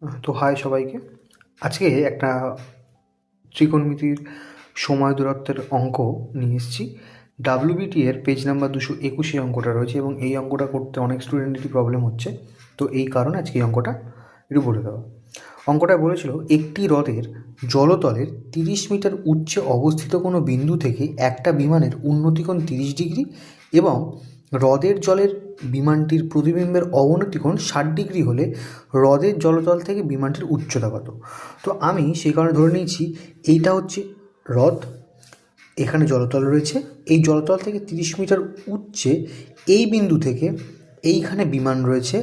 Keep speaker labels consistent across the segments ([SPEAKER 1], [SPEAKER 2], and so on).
[SPEAKER 1] তো হাই সবাইকে। আজকে একটা ত্রিকোণমিতির সময় দূরত্বের অঙ্ক নিয়ে এসেছি। ডাব্লিউবিটি এর পেজ নাম্বার 221 অঙ্কটা রয়েছে এবং এই অঙ্কটা করতে অনেক স্টুডেন্টেরই প্রবলেম হচ্ছে। তো এই কারণে আজকে এই অঙ্কটা একটু বলে দেওয়া। অঙ্কটা বলেছিল একটি হ্রদের জলতলের 30 মিটার উচ্চে অবস্থিত কোনো বিন্দু থেকে একটা বিমানের উন্নতিকোণ 30 ডিগ্রি এবং হ্রদের জলের বিমানটির প্রতিবিম্বের অবনতিকোণ 60 ডিগ্রি হলে হ্রদের জলতল থেকে বিমানটির উচ্চতা কত। তো আমি সেই কারণে ধরে নিয়েছি এইটা হচ্ছে হ্রদ, এখানে জলতল রয়েছে, এই জলতল থেকে 30 মিটার উচ্চে এই বিন্দু থেকে এইখানে বিমান রয়েছে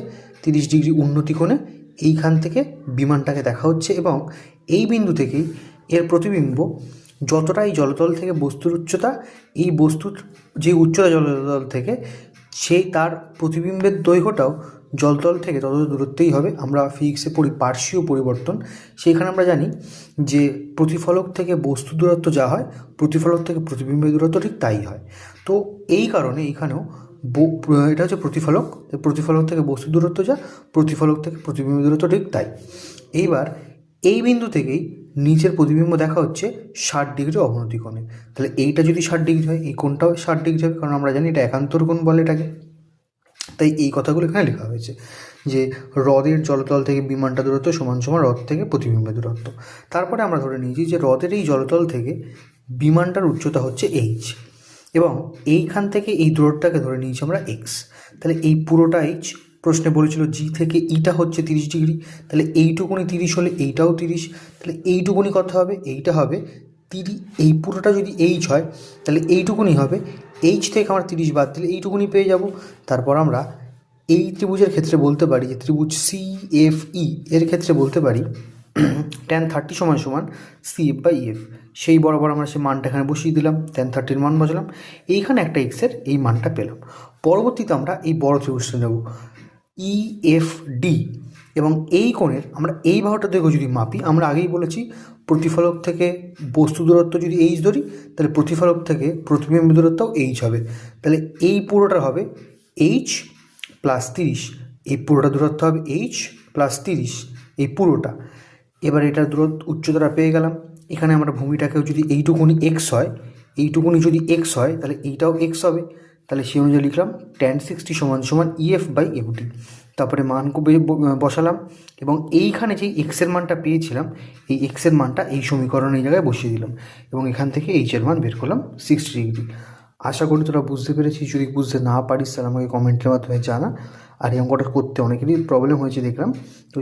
[SPEAKER 1] 30 ডিগ্রি উন্নতিকোণে, এইখান থেকে বিমানটাকে দেখা হচ্ছে এবং এই বিন্দু থেকেই এর প্রতিবিম্ব যতটা এই জলতল থেকে বস্তুর উচ্চতা, এই বস্তুর যে উচ্চতা জলতল থেকে সেই তার প্রতিবিম্বের দৈর্ঘ্যটাও জলতল থেকে তত দূরত্বেই হবে। আমরা ফিজিক্সে পড়ি পার্শ্বীয় পরিবর্তন, সেইখানে আমরা জানি যে প্রতিফলক থেকে বস্তু দূরত্ব যা হয় প্রতিফলক থেকে প্রতিবিম্বের দূরত্ব ঠিক তাই হয়। তো এই কারণে এইখানেও এটা হচ্ছে প্রতিফলক, প্রতিফলক থেকে বস্তু দূরত্ব যা, প্রতিফলক থেকে প্রতিবিম্ব দূরত্ব ঠিক তাই। এইবার এই বিন্দু থেকেই নিচের প্রতিবিম্ব দেখা হচ্ছে 60 ডিগ্রি অবনতি কোণে। তাহলে এইটা যদি 60 ডিগ্রি হয় এই কোণটাও 60 ডিগ্রি হবে, কারণ আমরা জানি এটা একান্তর কোণ বলে এটাকে। তাই এই কথাগুলো এখানে লেখা হয়েছে যে হ্রদের জলতল থেকে বিমানটা দূরত্ব সমান সমান হ্রদ থেকে প্রতিবিম্বের দূরত্ব। তারপরে আমরা ধরে নিয়েছি যে হ্রদের এই জলতল থেকে বিমানটার উচ্চতা হচ্ছে এইচ এবং এইখান থেকে এই দূরত্বটাকে ধরে নিয়েছি আমরা এক্স। তাহলে এই পুরোটা এইচ, প্রশ্নে বলেছিল জি থেকে ইটা হচ্ছে 30 ডিগ্রি, তাহলে এইটুকুনি 30 হলে এইটাও 30, তাহলে এইটুকুনি কত হবে, এইটা হবে 30। এই পুরোটা যদি এইচ হয় তাহলে এইটুকুনি হবে, এইচ থেকে আমরা 30 বাদ দিলে এইটুকুনি পেয়ে যাব। তারপর আমরা এই ত্রিভুজের ক্ষেত্রে বলতে পারি যে ত্রিভুজ CFE এর ক্ষেত্রে বলতে পারি tan 30 সমান সমান CF/EF। সেই বরাবর আমরা সেই মানটা এখানে বসিয়ে দিলাম, tan 30-র মান বসালাম, এইখানে একটা এক্সের এই মানটা পেলাম। পরবর্তীতে আমরা এই বড় ত্রিভুজটা নেব EFD এবং এই কোণের আমরা এই বাহুটা দৈর্ঘ্য যদি মাপি, আমরা আগেই বলেছি প্রতিফলক থেকে বস্তু দূরত্ব যদি এইচ ধরি তাহলে প্রতিফলক থেকে প্রতিবিম্ব দূরত্বও এইচ হবে। তাহলে এই পুরোটা হবে এইচ প্লাস 30, এই পুরোটা দূরত্ব হবে এইচ প্লাস 30 এই পুরোটা। এবার এটার দূরত্ব উচ্চতাটা পেয়ে গেলাম। এখানে আমরা ভূমিটাকেও যদি এইটুকুনি এক্স হয়, এইটুকুনি যদি এক্স হয় তাহলে এইটাও এক্স হবে। তাহলে সেই অনুযায়ী লিখলাম tan 60 সমান সমান EF/FD। তারপরে মান বসালাম এবং এইখানে যেই এক্সের মানটা পেয়েছিলাম এই এক্সের মানটা এই সমীকরণে এই জায়গায় বসিয়ে দিলাম এবং এখান থেকে এইচের মান বের করলাম 60 ডিগ্রি। আশা করি তোরা বুঝতে পেরেছিস। যদি বুঝতে না পারিস তাহলে আমাকে কমেন্টের মাধ্যমে জানা। আর এই অঙ্কটা করতে অনেকেরই প্রবলেম হয়েছে দেখলাম। তো